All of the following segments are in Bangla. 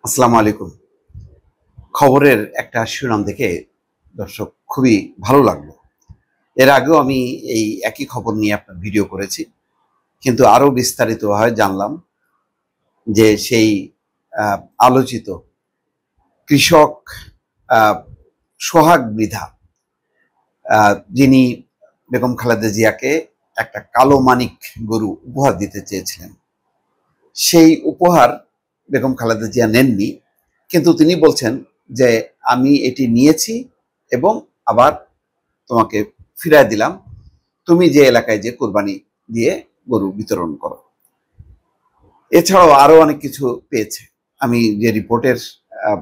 আসসালামু আলাইকুম। খবরের একটা শিরোনাম দেখে দর্শক খুবই ভালো লাগলো। এর আগেও আমি এই একই খবর নিয়ে আপনার ভিডিও করেছি। কিন্তু আরো বিস্তারিতভাবে জানলাম যে সেই আ আলোচিত কৃষক আ সোহাগ মৃধা যিনি বেগম খালেদা জিয়াকে একটা কালো মানিক গরু উপহার দিতে চেয়েছিলেন। সেই উপহার বেগম খালেদা জিয়া নেননি। কিন্তু তিনি বলছেন যে, "আমি এটি নিয়েছি এবং আবার তোমাকে ফিরায় দিলাম। তুমি যে এলাকায় যে কোরবানি দিয়ে গরু বিতরণ করো।" এছাড়াও আরো অনেক কিছু পেয়েছে। আমি যে রিপোর্টের আ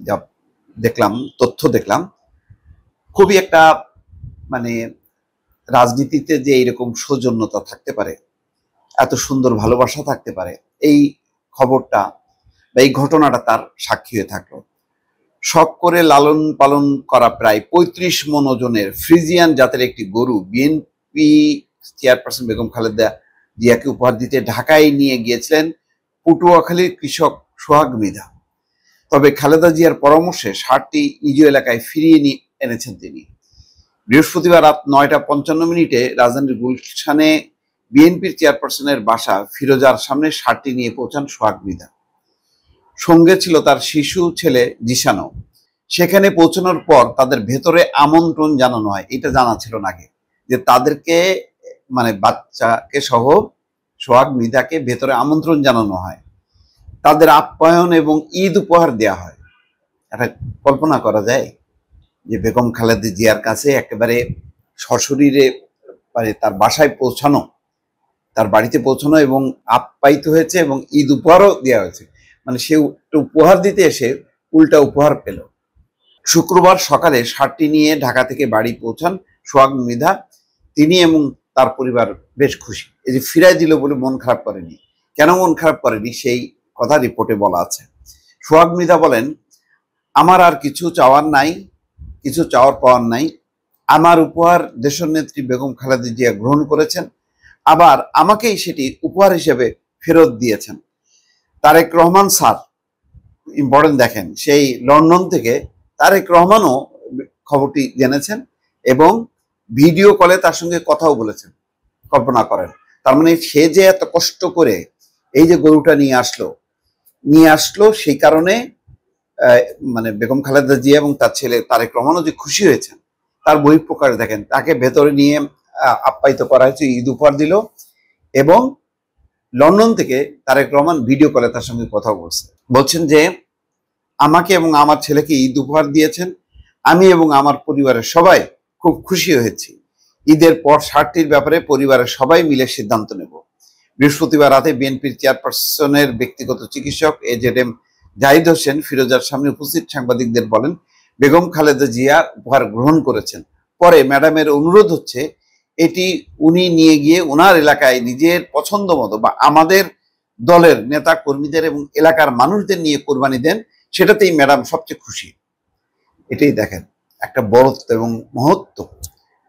যা দেখলাম, তথ্য দেখলাম, খুবই একটা মানে রাজনীতিতে যে এইরকম সৌজন্যতা থাকতে পারে, এত সুন্দর ভালোবাসা থাকতে পারে, এই খবরটা বা এই ঘটনাটা তার সাক্ষী হয়ে থাকলো। শখ করে লালন পালন করা প্রায় ৩৫ মণ ওজনের ফ্রিজিয়ান জাতের একটি গরু বিএনপি চেয়ারপারসন বেগম খালেদা জিয়াকে উপহার দিতে ঢাকায় নিয়ে গিয়েছিলেন পটুয়াখালীর কৃষক সোহাগ মৃধা। তবে খালেদা জিয়ার পরামর্শে ষাঁড়টি নিজ এলাকায় ফিরিয়ে এনেছেন তিনি। বৃহস্পতিবার রাত ৯টা ৫৫ রাজধানীর গুলশানে বিএনপির চেয়ারপারসনের বাসা ফিরোজার সামনে ষাঁড়টি নিয়ে পৌঁছান সোহাগ মৃধা। সঙ্গে ছিল তার শিশু ছেলে জিসানও। সেখানে পৌঁছানোর পর তাদের ভেতরে আমন্ত্রণ জানানো হয়। এটা জানা ছিল না আগে, যে তাদেরকে বাচ্চাকে সহ সোহাগ মৃধাকে ভেতরে আমন্ত্রণ জানানো হয়, তাদের আপ্যায়ন এবং ঈদ উপহার দেওয়া হয়। এটা কল্পনা করা যায় যে বেগম খালেদা জিয়ার কাছে একেবারে সশরীরে তার বাসায় পৌঁছানো, তার বাড়িতে পৌঁছানো এবং আপ্যায়িত হয়েছে এবং ঈদ উপহারও দেওয়া হয়েছে। সে উপহার দিতে এসে উল্টা উপহার পেল। শুক্রবার সকালে ষাঁড়টি নিয়ে ঢাকা থেকে বাড়ি পৌঁছান সোহাগ মৃধা। তিনি এবং তার পরিবার বেশ খুশি। এই যে ফিরাই দিল বলে মন খারাপ করেনি। কেন মন খারাপ করেনি সেই কথা রিপোর্টে বলা আছে। সোহাগ মৃধা বলেন, "আমার আর কিছু চাওয়ার নাই, কিছু চাওয়ার পাওয়ার নাই। আমার উপহার দেশনেত্রী বেগম খালেদা জিয়া গ্রহণ করেছেন, আবার আমাকেই সেটি উপহার হিসেবে ফেরত দিয়েছেন। তারেক রহমান স্যার", ইম্পর্টেন্ট দেখেন, সেই লন্ডন থেকে তারেক রহমানও খবরটি জেনেছেন এবং ভিডিও কলে তার সঙ্গে কথাও বলেছেন। কল্পনা করেন, তার মানে সে যে এত কষ্ট করে এই যে গরুটা নিয়ে আসলো সেই কারণে বেগম খালেদা জিয়া এবং তার ছেলে তারেক রহমানও যে খুশি হয়েছেন, তার বহিঃপ্রকাশ দেখেন। তাকে ভেতরে নিয়ে আপ্যায়িত করা হয়েছে, ঈদ উপহার দিল এবং লন্ডন থেকে তারেক রহমান ভিডিও কলে তার সঙ্গে কথা বলছেন যে, "আমাকে এবং আমার ছেলেকে ঈদ উপহার দিয়েছেন, আমি এবং আমার পরিবারের সবাই খুব খুশি হয়েছি। ঈদের পর ষাঁড়টির ব্যাপারে পরিবারের সবাই মিলে সিদ্ধান্ত নেব।" বৃহস্পতিবার রাতে বিএনপির চেয়ারপারসনের ব্যক্তিগত চিকিৎসক এজেডএম জাহিদ হোসেন ফিরোজার সামনে উপস্থিত সাংবাদিকদের বলেন, বেগম খালেদা জিয়া উপহার গ্রহণ করেছেন। পরে ম্যাডামের অনুরোধ হচ্ছে এটি উনি নিয়ে গিয়ে ওনার এলাকায় নিজের পছন্দ মতো বা আমাদের দলের নেতা কর্মীদের এবং এলাকার মানুষদের নিয়ে কোরবানি দেন, সেটাতেই ম্যাডাম সবচেয়ে খুশি। এটাই দেখেন, একটা বড়ত্ব এবং মহত্ব,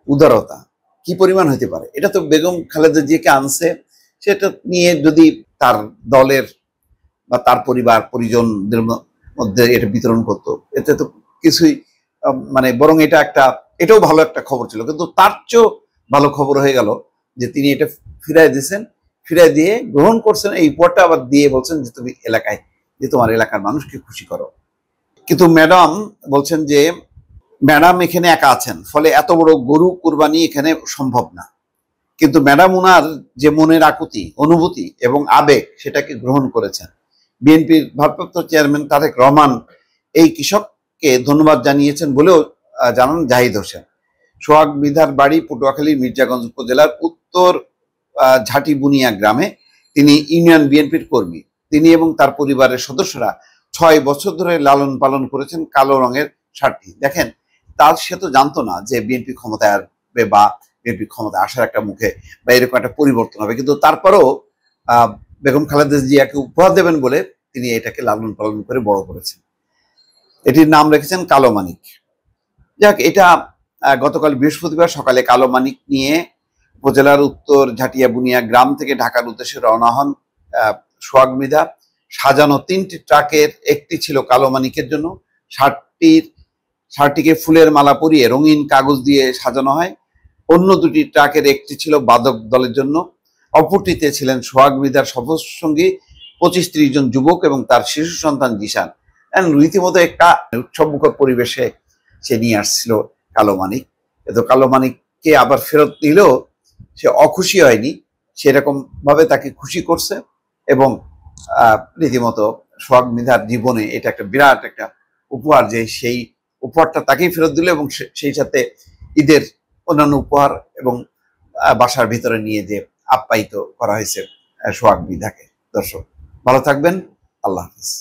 উদারতা কি পরিমাণ হতে পারে। এটা তো বেগম খালেদা জিয়াকে আনছে, সেটা নিয়ে যদি তার দলের বা তার পরিবার পরিজনদের মধ্যে এটা বিতরণ করতো, এতে তো কিছুই বরং এটাও ভালো একটা খবর ছিল। কিন্তু তার চেয়েও ভালো খবর হয়ে গেল যে তিনি এটা ফিরাই দিয়েছেন, ফিরাই দিয়ে গ্রহণ করছেন, এই উপহারটা আবার দিয়ে বলছেন যে তুমি এলাকায় যে তোমার এলাকার মানুষকে খুশি করো। কিন্তু ম্যাডাম বলছেন যে ম্যাডাম এখানে একা আছেন, ফলে এত বড় গরু কুরবানি এখানে সম্ভব না। কিন্তু ম্যাডাম ওনার যে মনের আকুতি, অনুভূতি এবং আবেগ, সেটাকে গ্রহণ করেছেন। বিএনপির ভারপ্রাপ্ত চেয়ারম্যান তারেক রহমান এই কৃষককে ধন্যবাদ জানিয়েছেন বলেও জানান জাহিদ হোসেন। সোহাগ মৃধার বাড়ি পটুয়াখালীর মির্জাগঞ্জ উপজেলার উত্তর ঝাটিবুনিয়া গ্রামে। তিনি ইউনিয়ন বিএনপির কর্মী। তিনি এবং তার পরিবারের সদস্যরা ৬ বছর ধরে লালন পালন করেছেন কালো রঙের ষাঁড়টি। দেখেন, সে তো জানতো না যে বিএনপি ক্ষমতায় আসবে বা বিএনপি ক্ষমতায় আসার একটা মুখে বা এরকম একটা পরিবর্তন হবে। কিন্তু তারপরেও বেগম খালেদা জিয়াকে উপহার দেবেন বলে তিনি এটাকে লালন পালন করে বড় করেছেন। এটির নাম রেখেছেন কালো মানিক। যাক, এটা গতকাল বৃহস্পতিবার সকালে কালো মানিক নিয়ে উপজেলার উত্তর ঝাটিয়াবুনিয়া গ্রাম থেকে ঢাকার উদ্দেশ্যে রওনা হন সোহাগ মৃধা। সাজানো 3টি ট্রাকের একটি ছিল কালো মানিকের জন্য, ষাটটিকে ফুলের মালা পরিয়ে রঙিন কাগজ দিয়ে সাজানো হয়। অন্য 2টি ট্রাকের একটি ছিল বাদক দলের জন্য, অপরটিতে ছিলেন সোহাগ মৃধার সফরসঙ্গী 25-30 জন যুবক এবং তার শিশু সন্তান জিশান। রীতিমতো একটা উৎসবমুখর পরিবেশে সে নিয়ে আসছিল কালো মানিক। কিন্তু কালো মানিককে আবার ফেরত নিলেও সে অখুশি হয়নি, সেরকম ভাবে তাকে খুশি করছে এবং রীতিমতো সোহাগ মৃধার জীবনে এটা একটা বিরাট একটা উপহার, যে সেই উপহারটা তাকেই ফেরত দিল এবং সেই সাথে ঈদের অন্যান্য উপহার এবং বাসার ভিতরে নিয়ে যে আপ্যায়িত করা হয়েছে সোহাগ মৃধাকে। দর্শক ভালো থাকবেন, আল্লাহ হাফিজ।